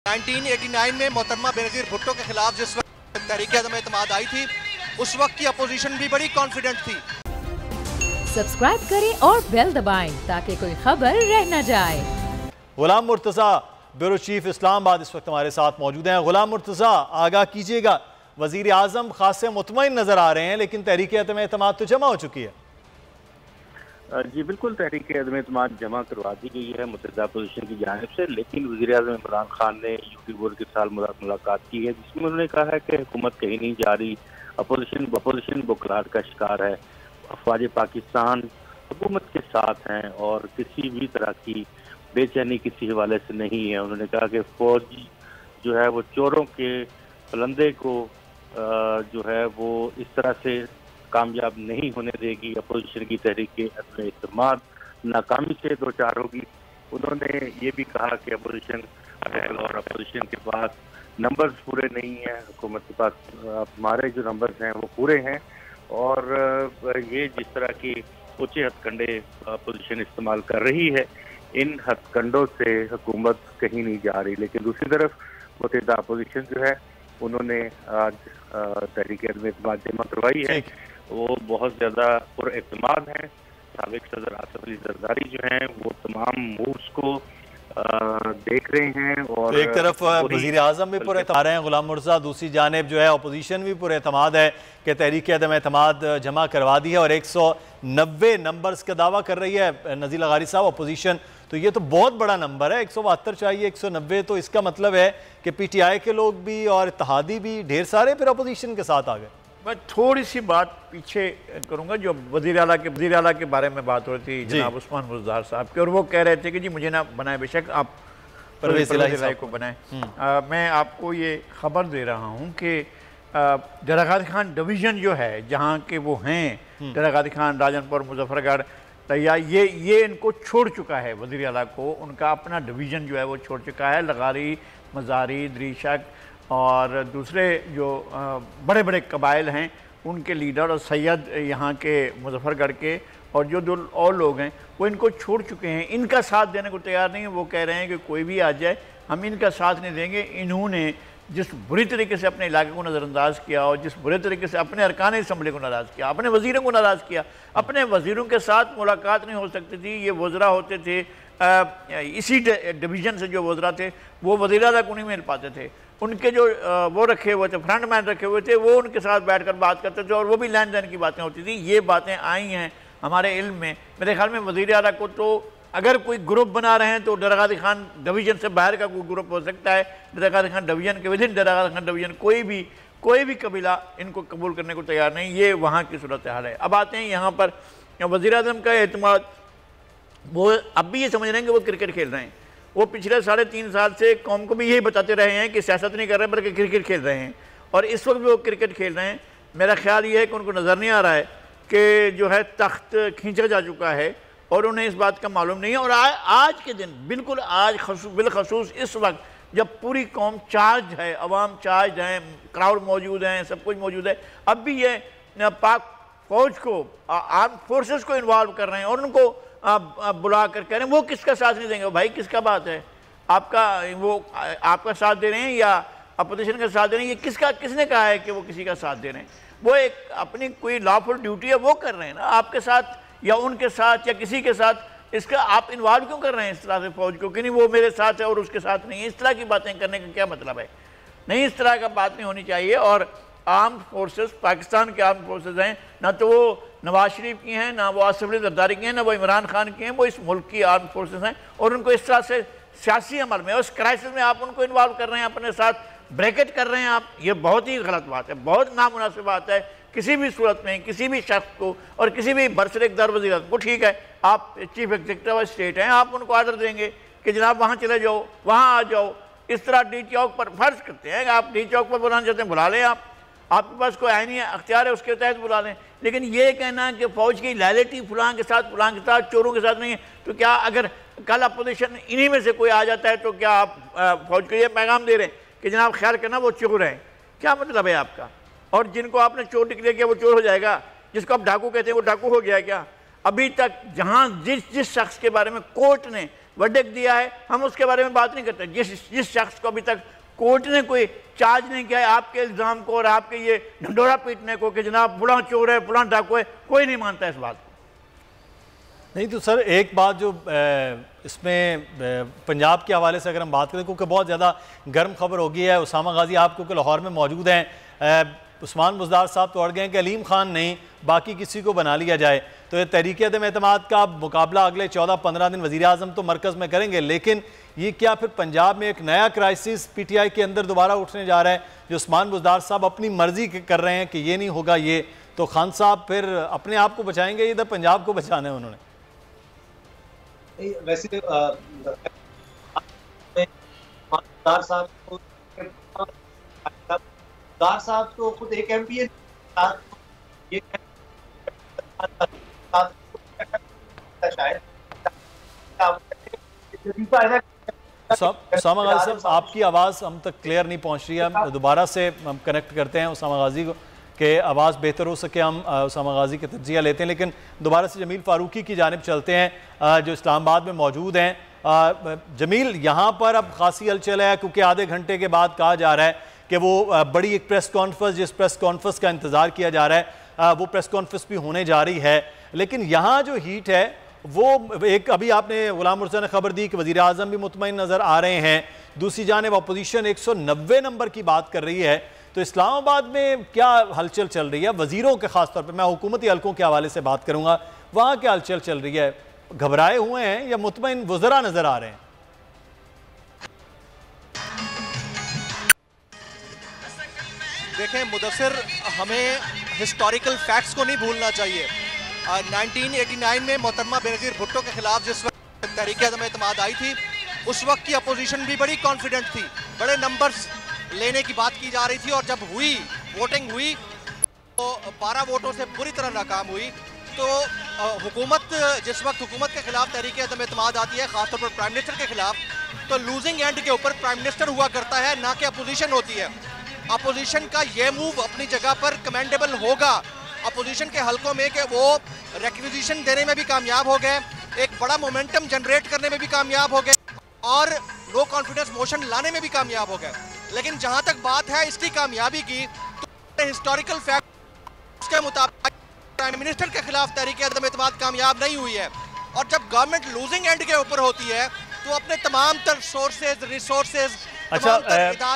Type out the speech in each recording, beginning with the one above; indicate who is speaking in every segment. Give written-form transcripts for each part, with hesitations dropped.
Speaker 1: 1989 में मोहतरमा बेनज़ीर भुट्टो के खिलाफ जिस वक्त तहरीक अदम एतमाद आई थी, उस वक्त की अपोजिशन भी बड़ी कॉन्फिडेंट थी।
Speaker 2: सब्सक्राइब करें और बेल दबाएं ताकि कोई खबर रह न जाए।
Speaker 3: गुलाम मुर्तज़ा ब्यूरो चीफ इस्लामाबाद इस वक्त हमारे साथ मौजूद हैं। गुलाम मुर्तज़ा, आगाह कीजिएगा, वज़ीर आज़म खासे मुतमईन नजर आ रहे हैं, लेकिन तहरीक अदम एतमाद तो जमा हो चुकी है।
Speaker 4: जी बिल्कुल, तहरीक अदम एतमाद जमा करवा दी गई है मुतहदा अपोजिशन की जानिब से, लेकिन वज़ीर आज़म इमरान खान ने यूट्यूबर के साथ मुलाकात की है, जिसमें उन्होंने कहा है कि हुकूमत कहीं नहीं जा रही, अपोजिशन बुखलाहट का शिकार है, अफवाज पाकिस्तान हुकूमत के साथ हैं और किसी भी तरह की बेचैनी किसी हवाले से नहीं है। उन्होंने कहा कि फौज जो है वो चोरों के फलंदे को जो है वो इस तरह से कामयाब नहीं होने देगी। अपोजिशन की तहरीक अदम एतमाद नाकामी से दो चार होगी। उन्होंने ये भी कहा कि अपोजिशन और अपोजिशन के पास नंबर्स पूरे नहीं हैं, हुकूमत के पास हमारे जो नंबर्स हैं वो पूरे हैं, और ये जिस तरह की ऊंचे हथकंडे अपोजिशन इस्तेमाल कर रही है, इन हथकंडों से हुकूमत कहीं नहीं जा रही। लेकिन दूसरी तरफ मुतहदा अपोजिशन जो है उन्होंने आज तहरीक अदम एतमाद जमा करवाई है, वो बहुत ज़्यादा पुरएतमाद हैं। साबिक सदर आसिफ अली जरदारी जो हैं वो तमाम मूव्स को देख रहे हैं, और
Speaker 3: एक तरफ वज़ीर आज़म भी पुरएतमाद हैं गुलाम मुर्तज़ा, दूसरी जानिब जो है अपोजिशन भी पुरएतमाद है कि तहरीक अदम एतमाद जमा करवा दी है और 190 नंबर्स का दावा कर रही है नज़ीर लगारी साहब अपोजिशन। तो ये तो बहुत बड़ा नंबर है, 172 चाहिए 190, तो इसका मतलब है कि PTI के लोग भी और इत्तेहादी भी ढेर सारे फिर अपोजिशन के साथ आ गए।
Speaker 5: मैं थोड़ी सी बात पीछे करूंगा, जो वज़ीर आला के बारे में बात हो रही थी जनाब उस्मान बुज़दार साहब की, और वो कह रहे थे कि जी मुझे ना बनाए, बेशक आप परवेज़ इलाही को बनाएं। मैं आपको ये खबर दे रहा हूँ कि दरागादी खान डिवीज़न जो है, जहाँ के वो हैं दरागादी खान, राजनपुर, मुजफ्फरगढ़, तैया, ये इनको छोड़ चुका है। वज़ीर आला को उनका अपना डिवीज़न जो है वो छोड़ चुका है। लगारी, मज़ारी, दरीशक और दूसरे जो बड़े बड़े कबाइल हैं उनके लीडर और सैयद यहाँ के मुजफ्फरगढ़ के और जो दो और लोग हैं वो इनको छोड़ चुके हैं, इनका साथ देने को तैयार नहीं है। वो कह रहे हैं कि कोई भी आ जाए हम इनका साथ नहीं देंगे। इन्होंने जिस बुरी तरीके से अपने इलाके को नज़रअंदाज किया और जिस बुरे तरीके से अपने अरकान असम्बली को नाराज़ किया, अपने वज़ीरों को नाराज़ किया, अपने वज़ीरों के साथ मुलाकात नहीं हो सकती थी। ये वज़रा होते थे इसी डिवीज़न से, जो वज़रा थे वो वज़ीर आला को नहीं मिल पाते थे, उनके जो वो रखे हुए थे, फ्रंट मैन रखे हुए थे, वो उनके साथ बैठकर बात करते थे और वो भी लेन देन की बातें होती थी। ये बातें आई हैं हमारे इल्म में। मेरे ख्याल में वज़ीर आला को तो अगर कोई ग्रुप बना रहे हैं तो दरागादी खान डिवीज़न से बाहर का कोई ग्रुप हो सकता है। दरागादी खान डिवीज़न के विदिन दरागादी खान डिवीज़न कोई भी कबीला इनको कबूल करने को तैयार नहीं। ये वहाँ की सूरत हाल है। अब आते हैं यहाँ पर वज़ीर आज़म का एतमाद, वो अब भी ये समझ रहे हैं कि वो क्रिकेट खेल रहे हैं। वो पिछले 3.5 साल से कौम को भी यही बताते रहे हैं कि सियासत नहीं कर रहे बल्कि क्रिकेट खेल रहे हैं, और इस वक्त भी वो क्रिकेट खेल रहे हैं। मेरा ख्याल ये है कि उनको नज़र नहीं आ रहा है कि जो है तख्त खींचा जा चुका है और उन्हें इस बात का मालूम नहीं है। और आज के दिन बिल्कुल आज बिलखसूस इस वक्त जब पूरी कौम चार्ज है, अवाम चार्ज हैं, क्राउड मौजूद हैं, सब कुछ मौजूद है, अब भी ये पाक फौज को, आर्म फोर्सेस को इन्वॉल्व कर रहे हैं और उनको बुला कर कह रहे हैं वो किसका साथ नहीं देंगे। भाई किसका बात है, आपका साथ दे रहे हैं या अपोजिशन का साथ दे रहे हैं? ये किसने कहा है कि वो किसी का साथ दे रहे हैं? वो एक अपनी कोई लॉफुल ड्यूटी है वो कर रहे हैं ना, आपके साथ या उनके साथ या किसी के साथ। इसका आप इन्वॉल्व क्यों कर रहे हैं इस तरह से फौज को कि नहीं वो मेरे साथ है और उसके साथ नहीं है? इस तरह की बातें करने का क्या मतलब है? नहीं, इस तरह का बात नहीं होनी चाहिए। और आर्म फोर्सेस, पाकिस्तान के आर्म फोर्सेस हैं, ना तो वो नवाज शरीफ की हैं, ना वो आसिफ अली जरदारी की हैं, ना वो इमरान खान की हैं, वो इस मुल्क की आर्म फोर्सेस हैं। और उनको इस तरह से सियासी अमल में, उस क्राइसिस में आप उनको इन्वॉल्व कर रहे हैं, अपने साथ ब्रैकेट कर रहे हैं आप। ये बहुत ही गलत बात है, बहुत नामुनासिब बात है किसी भी सूरत में किसी भी शख्स को और किसी भी बरसरेकदार वज़ीर को। ठीक है, आप चीफ एग्जीक्यूटिव ऑफ स्टेट हैं, आप उनको ऑर्डर देंगे कि जनाब वहाँ चले जाओ, वहाँ आ जाओ। इस तरह डी चौक पर फर्ज करते हैं कि आप डी चौक पर बुलाना चाहते हैं बुला लें, आपके पास कोई आईनी अख्तियार है उसके तहत बुला लें। लेकिन ये कहना कि फ़ौज की लॉयल्टी फलां के साथ चोरों के साथ नहीं है, तो क्या अगर कल अपोजिशन इन्हीं में से कोई आ जाता है तो क्या आप फ़ौज को ये पैगाम दे रहे हैं कि जनाब ख्याल करना वो चोर हैं? क्या मतलब है आपका? और जिनको आपने चोर डिक्लेयर किया वो चोर हो जाएगा, जिसको आप डाकू कहते हैं वो डाकू हो गया क्या? अभी तक जहाँ जिस शख्स के बारे में कोर्ट ने वर्डिक्ट दिया है, हम उसके बारे में बात नहीं करते। जिस शख्स को अभी तक कोर्ट ने कोई चार्ज नहीं किया है आपके इल्ज़ाम को और आपके ये ढंढोरा पीटने को कि जनाब बुला चोर है, बुला डाकू है, कोई नहीं मानता इस बात को।
Speaker 3: नहीं तो सर एक बात जो इसमें पंजाब के हवाले से अगर हम बात करें, क्योंकि बहुत ज़्यादा गर्म खबर हो गई है, उसामा गाजी आप क्योंकि लाहौर में मौजूद हैं, उस्मान बुज़दार साहब तो अड़ गए हैं कि अलीम खान नहीं बाकी किसी को बना लिया जाए, तो ये तहरीक अदम एतमाद का मुकाबला अगले 14-15 दिन वज़ीर आज़म तो मरकज़ में करेंगे, लेकिन ये क्या फिर पंजाब में एक नया क्राइसिस PTI के अंदर दोबारा उठने जा रहा है, जो उस्मान बुज़दार साहब अपनी मर्जी कर रहे हैं कि ये नहीं होगा ये, तो खान साहब फिर अपने आप को बचाएंगे, इधर पंजाब को बचाना है उन्होंने?
Speaker 6: वैसे साहब तो खुद एक MP है,
Speaker 3: उसामा गाजी साहब आपकी आवाज़ हम तक क्लियर नहीं पहुंच रही है, दोबारा से हम कनेक्ट करते हैं उसामा गाजी को कि आवाज़ बेहतर हो सके, हम उसामा गाजी का तज्जिया लेते हैं, लेकिन दोबारा से जमील फारूकी की जानिब चलते हैं जो इस्लामाबाद में मौजूद हैं। जमील, यहाँ पर अब खासी हलचल है क्योंकि आधे घंटे के बाद कहा जा रहा है कि वो बड़ी एक प्रेस कॉन्फ्रेंस, जिस प्रेस कॉन्फ्रेंस का इंतज़ार किया जा रहा है वो प्रेस कॉन्फ्रेंस भी होने जा रही है, लेकिन यहाँ जो हीट है वो एक अभी आपने गुलाम मुर्तज़ा ने खबर दी कि वज़ीर आज़म भी मुतमईन नज़र आ रहे हैं, दूसरी जानिब अपोजिशन 190 नंबर की बात कर रही है, तो इस्लामाबाद में क्या हलचल चल रही है वज़ीरों के ख़ास तौर पर, मैं हुकूमती हलकों के हवाले से बात करूँगा, वहाँ क्या हलचल चल रही है, घबराए हुए हैं या मुतमईन वज़रा नज़र आ रहे हैं?
Speaker 1: देखें मुदस्सिर, हमें हिस्टोरिकल फैक्ट्स को नहीं भूलना चाहिए। 1989 में मोहतरमा बेनज़ीर भुट्टो के खिलाफ जिस वक्त तहरीक अदम एतमाद आई थी, उस वक्त की अपोजिशन भी बड़ी कॉन्फिडेंट थी, बड़े नंबर्स लेने की बात की जा रही थी, और जब वोटिंग हुई तो 12 वोटों से पूरी तरह नाकाम हुई। तो हुकूमत, जिस वक्त हुकूमत के खिलाफ तहरीक अदम एतमाद आती है, खासतौर पर प्राइम मिनिस्टर के खिलाफ, तो लूजिंग एंड के ऊपर प्राइम मिनिस्टर हुआ करता है, ना कि अपोजिशन होती है। अपोजिशन का ये मूव अपनी जगह पर कमेंडेबल होगा, अपोजिशन के हलकों में कि वो रिक्विजिशन देने में भी कामयाब हो गए, एक बड़ा मोमेंटम जनरेट करने में भी कामयाब हो गए, और नो कॉन्फिडेंस मोशन लाने में भी कामयाब हो गए। लेकिन जहां तक बात है इसकी कामयाबी की, तो हिस्टोरिकल फैक्ट के मुताबिक प्राइम मिनिस्टर के खिलाफ तहरीक अदम एतमाद कामयाब नहीं हुई है, और जब गवर्नमेंट लूजिंग एंड के ऊपर होती है तो अपने तमाम तर सोर्सेज, रिसोर्सेज,
Speaker 3: अच्छा,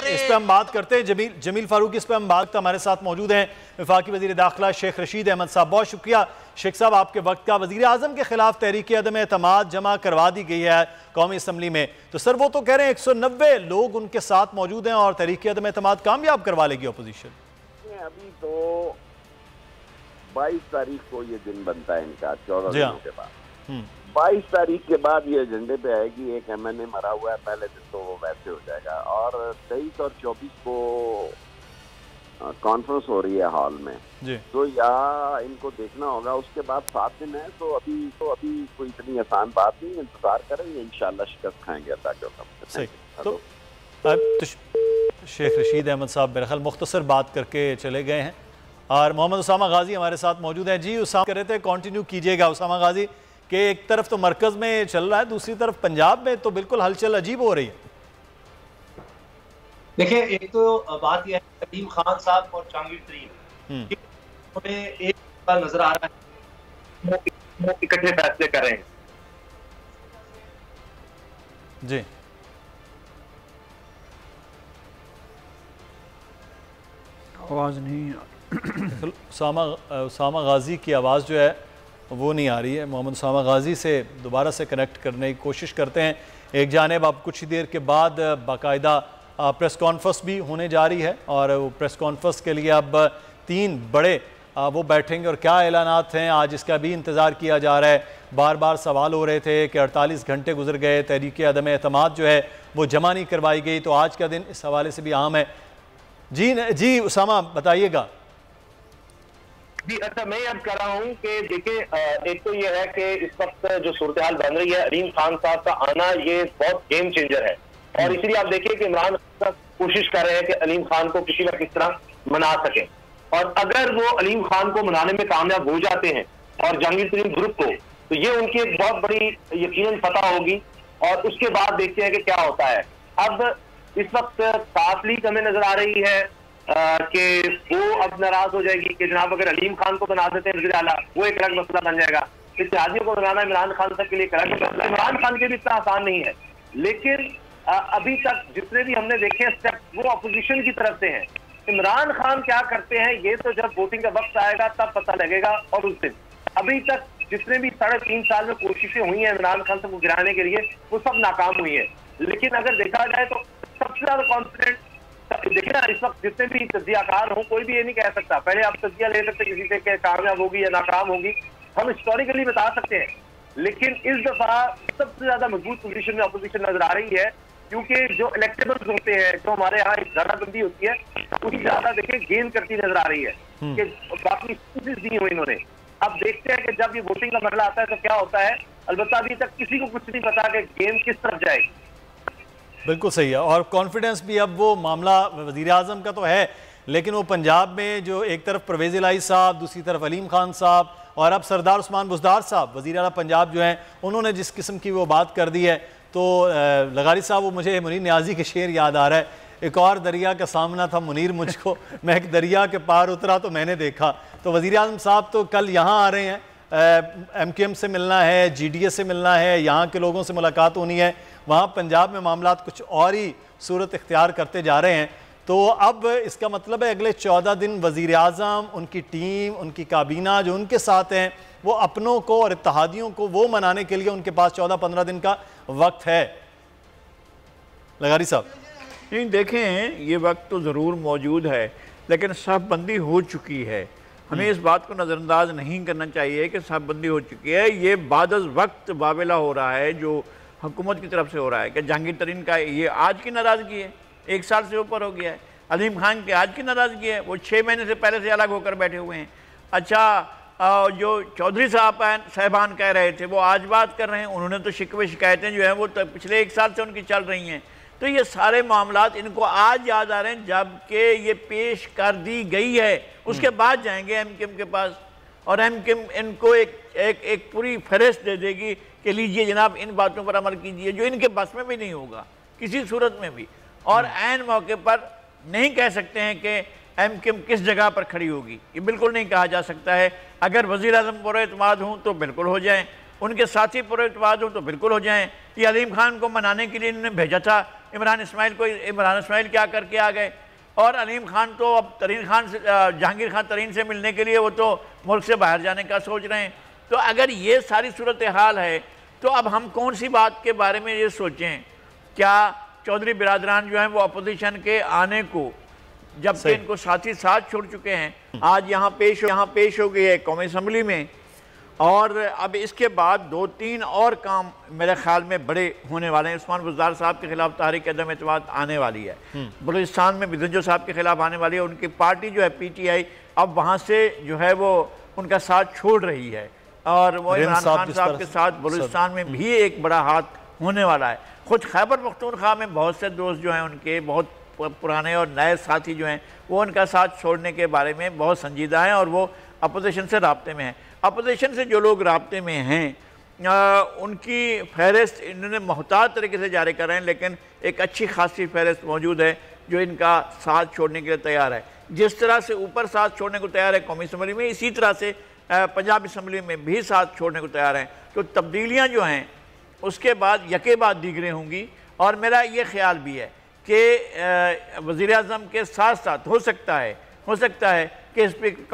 Speaker 3: इस पे हम बात करते हैं। जमील फारूकी इस पे हम बात, हमारे साथ मौजूद हैं वफाकी वज़ीर दाखिला शेख रशीद अहमद साहब। बहुत शुक्रिया शेख साहब आपके वक्त का। वज़ीर आज़म के खिलाफ तहरीक अदम एतमाद जमा करवा दी गई है कौमी असम्बली में, तो सर वो तो कह रहे हैं 190 लोग उनके साथ मौजूद हैं और तहरीक अदम एतमाद कामयाब करवा लेगी अपोजिशन।
Speaker 7: अभी तो 22 तारीख को ये दिन बनता है इनका, 14 दिनों के बाद। 22 तारीख के बाद ये एजेंडे पे आएगी। एक MNA मरा हुआ है, पहले दिन तो वो वैसे हो जाएगा, और 23 और 24 को कॉन्फ्रेंस हो रही है हॉल में जी। तो या इनको देखना होगा, उसके बाद 7 दिन है, तो अभी कोई इतनी आसान बात नहीं, इंतजार करेंगे, इंशाल्लाह शिकस्त खाएंगे अल्लाह के हुक्म से।
Speaker 3: तो शेख रशीद अहमद साहब मेरे ख्याल मुख्तसर बात करके चले गए हैं, और मोहम्मद उसामा गाजी हमारे साथ मौजूद हैं। जी उसामा कह रहे थे कंटिन्यू कीजिएगा उसामा गाजी, कि एक तरफ तो मरकज में चल रहा है, दूसरी तरफ पंजाब में तो बिल्कुल हलचल अजीब हो रही है।
Speaker 6: देखिए, एक तो बात यह है अलीम खान साहब और जहांगीर तरीन एक नजर आ रहा है इकट्ठे फैसले कर रहे हैं
Speaker 3: जी।
Speaker 5: आवाज नहीं,
Speaker 3: उसामा गाजी की आवाज़ जो है वो नहीं आ रही है। मोहम्मद उसामा गाजी से दोबारा से कनेक्ट करने की कोशिश करते हैं। एक जानिब अब कुछ ही देर के बाद बाकायदा प्रेस कॉन्फ्रेंस भी होने जा रही है, और वो प्रेस कॉन्फ्रेंस के लिए अब 3 बड़े वो बैठेंगे, और क्या ऐलानात हैं आज इसका भी इंतज़ार किया जा रहा है। बार बार सवाल हो रहे थे कि 48 घंटे गुजर गए, तहरीक अदम एतमाद जो है वो जमा नहीं करवाई गई, तो आज का दिन इस हवाले से भी अहम है। जी उसामा बताइएगा।
Speaker 8: जी अच्छा, मैं अब कर रहा हूँ कि देखिए, एक तो ये है कि इस वक्त जो सूरत हाल बन रही है, अलीम खान साहब का आना ये बहुत गेम चेंजर है, और इसलिए आप देखिए कि इमरान कोशिश कर रहे हैं कि अलीम खान को किसी न किस तरह मना सके, और अगर वो अलीम खान को मनाने में कामयाब हो जाते हैं और जहांगीर तरीन ग्रुप को, तो ये उनकी एक बहुत बड़ी यकीनन फतह होगी, और उसके बाद देखते हैं कि क्या होता है। अब इस वक्त साफ लीग हमें नजर आ रही है कि वो अब नाराज हो जाएगी कि जनाब अगर अलीम खान को बना देते हैं वज़ीर आला, वो एक अलग मसला बन जाएगा। इत्तेहादियों को बनाना इमरान खान तक के लिए एक अलग मसला, इमरान खान के भी इतना आसान नहीं है। लेकिन अभी तक जितने भी हमने देखे स्टेप वो अपोजिशन की तरफ से हैं। इमरान खान क्या करते हैं ये तो जब वोटिंग का वक्त आएगा तब पता लगेगा। और उस दिन अभी तक जितने भी 3.5 साल में कोशिशें हुई हैं इमरान खान को गिराने के लिए, वो सब नाकाम हुई है। लेकिन अगर देखा जाए तो सबसे ज्यादा कॉन्फिडेंट देखिए ना, इस वक्त जितने भी तज्जियाकार हों, कोई भी ये नहीं कह सकता पहले आप तज्जिया ले सकते किसी से कि कामयाब होगी या नाकाम होगी, हम हिस्टोरिकली बता सकते हैं। लेकिन इस दफा सबसे ज्यादा मजबूत पोजीशन में अपोजिशन नजर आ रही है, क्योंकि जो इलेक्टेबल्स होते हैं, जो हमारे यहाँ धाराबंदी होती है, उसकी ज्यादा देखिए गेन करती नजर आ रही है कि बाकी दी हुई इन्होंने। अब देखते हैं कि जब ये वोटिंग का मसला आता है तो क्या होता है। अलबत्ता अभी तक किसी को कुछ नहीं पता कि गेम किस तरफ जाएगी।
Speaker 3: बिल्कुल सही है, और कॉन्फिडेंस भी अब वो मामला वज़ीर आज़म का तो है, लेकिन वो पंजाब में जो एक तरफ परवेज़ इलाही साहब, दूसरी तरफ अलीम खान साहब और अब सरदार उस्मान बुज़दार साहब वज़ीर आला पंजाब जो हैं, उन्होंने जिस किस्म की वो बात कर दी है, तो लगारी साहब वो मुझे मुनीर नियाज़ी के शेर याद आ रहा है, एक और दरिया का सामना था मुनीर मुझको, मैं एक दरिया के पार उतरा तो मैंने देखा। तो वज़ीर आज़म साहब तो कल यहाँ आ रहे हैं, MKM से मिलना है, GDA से मिलना है, यहाँ के लोगों से मुलाकात होनी है। वहाँ पंजाब में मामलात कुछ और ही सूरत इख्तियार करते जा रहे हैं। तो अब इसका मतलब है अगले 14 दिन वज़ीर आज़म, उनकी टीम, उनकी काबीना जो उनके साथ हैं, वो अपनों को और इत्तेहादियों को वो मनाने के लिए उनके पास 14-15 दिन का वक्त है। लगारी साहब
Speaker 5: नहीं, देखें ये वक्त तो ज़रूर मौजूद है, लेकिन शहबंदी हो चुकी है। हमें इस बात को नज़रअंदाज नहीं करना चाहिए कि शहबंदी हो चुकी है। ये बादल वक्त वावेला हो रहा है जो हुकूमत की तरफ से हो रहा है कि जहांगीर तरीन का ये आज की नाराज़गी है, 1 साल से ऊपर हो गया है। अलीम खान की आज की नाराज़गी है, वो 6 महीने से पहले से अलग होकर बैठे हुए हैं। अच्छा, जो चौधरी साहबान कह रहे थे वो आज बात कर रहे हैं, उन्होंने तो शिकवे शिकायतें जो हैं वो तो पिछले 1 साल से उनकी चल रही हैं। तो ये सारे मामलात इनको आज याद आ रहे हैं जबकि ये पेश कर दी गई है। उसके बाद जाएंगे MKM के पास और MKM इनको एक पूरी फहरिस्त दे देगी कि लीजिए जनाब इन बातों पर अमल कीजिए, जो इनके बस में भी नहीं होगा किसी सूरत में भी। और ऐन मौके पर नहीं कह सकते हैं कि MKM किस जगह पर खड़ी होगी, ये बिल्कुल नहीं कहा जा सकता है। अगर वज़ीर आज़म पुरएतमाद हों तो बिल्कुल हो जाएं, उनके साथी पुरएतमाद हों तो बिल्कुल हो जाएं। ये अलीम खान को मनाने के लिए इन्होंने भेजा था इमरान इस्माइल को, इमरान इस्माइल क्या करके आ गए। और अलीम खान तो अब तरीन खान से, जहांगीर खान तरीन से मिलने के लिए वो तो मुल्क से बाहर जाने का सोच रहे हैं। तो अगर ये सारी सूरत हाल है तो अब हम कौन सी बात के बारे में ये सोचें? क्या चौधरी बिरादरान जो हैं वो अपोजिशन के आने को, जबकि इनको साथी साथ छोड़ चुके हैं, आज यहाँ पेश हो गई है कौमी असम्बली में। और अब इसके बाद 2-3 और काम मेरे ख्याल में बड़े होने वाले हैं। उस्मान बुज़दार साहब के खिलाफ तहरीक अदम एतमाद आने वाली है, बलूचिस्तान में बिदंजो साहब के खिलाफ आने वाली है। उनकी पार्टी जो है PTI अब वहाँ से जो है वो उनका साथ छोड़ रही है और वो इमरान खान साहब के साथ बलूचिस्तान में भी एक बड़ा हाथ होने वाला है। खुद खैबर पख्तूनख्वा में बहुत से दोस्त जो हैं उनके, बहुत पुराने और नए साथी जो हैं वो उनका साथ छोड़ने के बारे में बहुत संजीदा हैं और वो अपोजिशन से राब्ते में हैं। अपोजिशन से जो लोग राब्ते में हैं उनकी फहरिस्त इन्होंने मोहतात तरीके से जारी कर रहे हैं, लेकिन एक अच्छी खासी फहरिस्त मौजूद है जो इनका साथ छोड़ने के लिए तैयार है। जिस तरह से ऊपर साथ छोड़ने को तैयार है कौमी असम्बली में, इसी तरह से पंजाब असम्बली में भी साथ छोड़ने को तैयार हैं। तो तब्दीलियाँ जो हैं उसके बाद यके बाद दीगरें होंगी। और मेरा ये ख्याल भी है कि वज़ीर आज़म के साथ साथ हो सकता है कि स्पीकर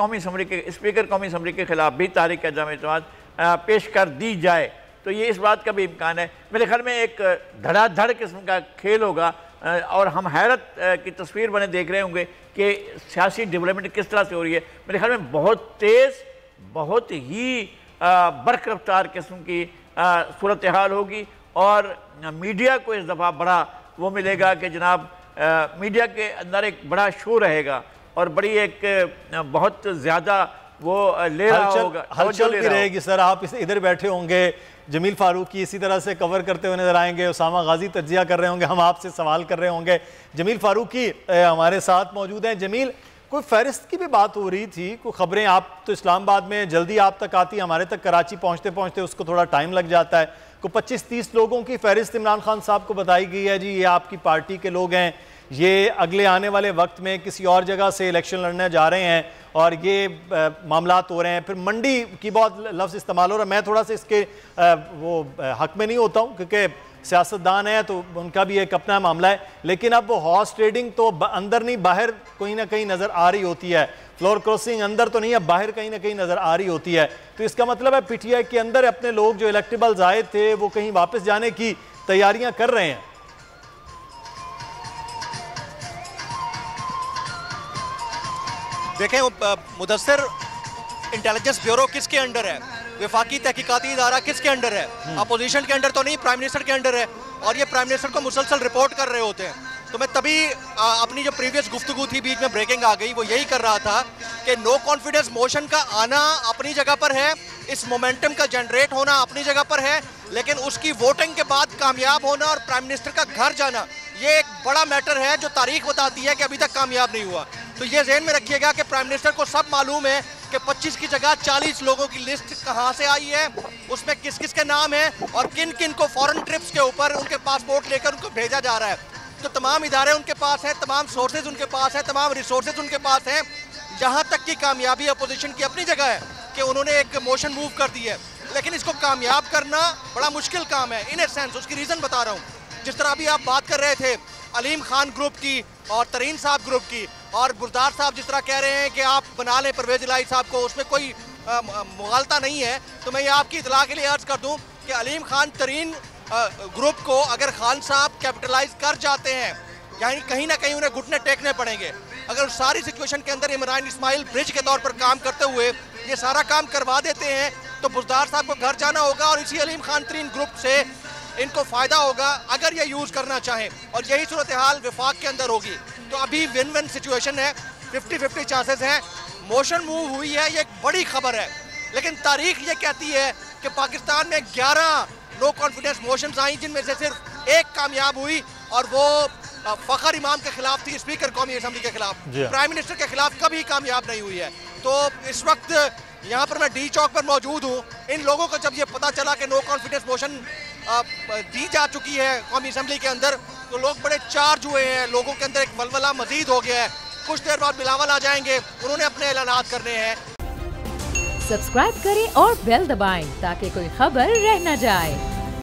Speaker 5: कौमी असम्बली के खिलाफ भी तहरीक अदम एतमाद पेश कर दी जाए। तो ये इस बात का भी इम्कान है। मेरे ख्याल में एक धड़ाधड़ किस्म का खेल होगा और हम हैरत की तस्वीर बने देख रहे होंगे कि सियासी डेवलपमेंट किस तरह से हो रही है। मेरे ख्याल में बहुत तेज़, बहुत ही बरक रफ्तार किस्म की सूरत हाल होगी और मीडिया को इस दफ़ा बड़ा वो मिलेगा कि जनाब मीडिया के अंदर एक बड़ा शो रहेगा और बड़ी एक बहुत ज़्यादा वो ले रहा होगा,
Speaker 3: हलचल भी रहेगी। सर आप इधर बैठे होंगे, जमील फारूकी इसी तरह से कवर करते हुए नजर आएंगे, उसामा गाजी तज्जिया कर रहे होंगे, हम आपसे सवाल कर रहे होंगे। जमील फारूकी हमारे साथ मौजूद हैं। जमील, कोई फहरिस्त की भी बात हो रही थी, कोई खबरें आप तो इस्लामाबाद में जल्दी आप तक आती, हमारे तक कराची पहुंचते पहुंचते उसको थोड़ा टाइम लग जाता है। कोई 25-30 लोगों की फहरिस्त इमरान खान साहब को बताई गई है, जी ये आपकी पार्टी के लोग हैं, ये अगले आने वाले वक्त में किसी और जगह से इलेक्शन लड़ने जा रहे हैं और ये मामलात हो रहे हैं। फिर मंडी की बहुत लफ्ज़ इस्तेमाल हो रहा है। मैं थोड़ा सा इसके वो हक में नहीं होता हूँ क्योंकि सियासतदान है तो उनका भी एक अपना मामला है, लेकिन अब वो हॉर्स ट्रेडिंग तो अंदर नहीं बाहर कहीं ना कहीं नज़र आ रही होती है। फ्लोर क्रॉसिंग अंदर तो नहीं है, बाहर कहीं ना कहीं नज़र आ रही होती है। तो इसका मतलब है पीटीआई के अंदर अपने लोग जो इलेक्टेबल्स आए थे वो कहीं वापस जाने की तैयारियां कर रहे हैं।
Speaker 1: देखें मुदस्सिर, इंटेलिजेंस ब्यूरो किसके अंडर है, वफाकी तहकीकाती इदारा किसके अंडर है? अपोजिशन के अंडर तो नहीं, प्राइम मिनिस्टर के अंडर है और ये प्राइम मिनिस्टर को मुसलसल रिपोर्ट कर रहे होते हैं। तो मैं तभी अपनी जो प्रीवियस गुफ्तगू थी बीच में ब्रेकिंग आ गई, वो यही कर रहा था कि नो कॉन्फिडेंस मोशन का आना अपनी जगह पर है, इस मोमेंटम का जनरेट होना अपनी जगह पर है, लेकिन उसकी वोटिंग के बाद कामयाब होना और प्राइम मिनिस्टर का घर जाना ये एक बड़ा मैटर है जो तारीख बताती है कि अभी तक कामयाब नहीं हुआ। तो ये ज़हन में रखिएगा कि प्राइम मिनिस्टर को सब मालूम है कि 25 की जगह 40 लोगों की लिस्ट कहाँ से आई है, उसमें किस किस के नाम है और किन किन को फॉरेन ट्रिप्स के ऊपर उनके पासपोर्ट लेकर उनको भेजा जा रहा है। तो तमाम इदारे उनके पास हैं, तमाम सोर्सेज उनके पास हैं, तमाम रिसोर्सेज उनके पास हैं। जहाँ तक की कामयाबी अपोजिशन की अपनी जगह है कि उन्होंने एक मोशन मूव कर दी है, लेकिन इसको कामयाब करना बड़ा मुश्किल काम है इन ए सेंस। उसकी रीज़न बता रहा हूँ। जिस तरह अभी आप बात कर रहे थे अलीम खान ग्रुप की और तरीन साहब ग्रुप की, और गुरदार साहब जिस तरह कह रहे हैं कि आप बना लें परवेज इलाही साहब को, उसमें कोई मुगालता नहीं है। तो मैं ये आपकी इतला के लिए अर्ज कर दूं कि अलीम खान तरीन ग्रुप को अगर खान साहब कैपिटलाइज कर जाते हैं, यानी कहीं ना कहीं उन्हें घुटने टेकने पड़ेंगे। अगर उस सारी सिचुएशन के अंदर इमरान इस्माइल ब्रिज के तौर पर काम करते हुए ये सारा काम करवा देते हैं तो बुज़दार साहब को घर जाना होगा और इसी अलीम खान तरीन ग्रुप से इनको फ़ायदा होगा अगर ये यूज़ करना चाहें, और यही सूरत हाल वफाक के अंदर होगी। तो अभी विन विन सिचुएशन है, 50-50 चांसेस हैं। मोशन मूव हुई है, ये एक बड़ी खबर है, लेकिन तारीख ये कहती है कि पाकिस्तान में 11 नो कॉन्फिडेंस मोशंस आई, जिनमें से सिर्फ एक कामयाब हुई और वो फ़खर इमाम के खिलाफ थी, स्पीकर कौमी असम्बली के खिलाफ। प्राइम मिनिस्टर के खिलाफ कभी कामयाब नहीं हुई है। तो इस वक्त यहाँ पर मैं डी चौक पर मौजूद हूँ। इन लोगों को जब ये पता चला कि नो कॉन्फिडेंस मोशन दी जा चुकी है कौमी असम्बली के अंदर, तो लोग बड़े चार्ज हुए हैं, लोगों के अंदर एक वलवला मजीद हो गया है। कुछ देर बाद बिलावल आ जाएंगे, उन्होंने अपने ऐलानात करने हैं।
Speaker 2: सब्सक्राइब करें और बेल दबाएं ताकि कोई खबर रह न जाए।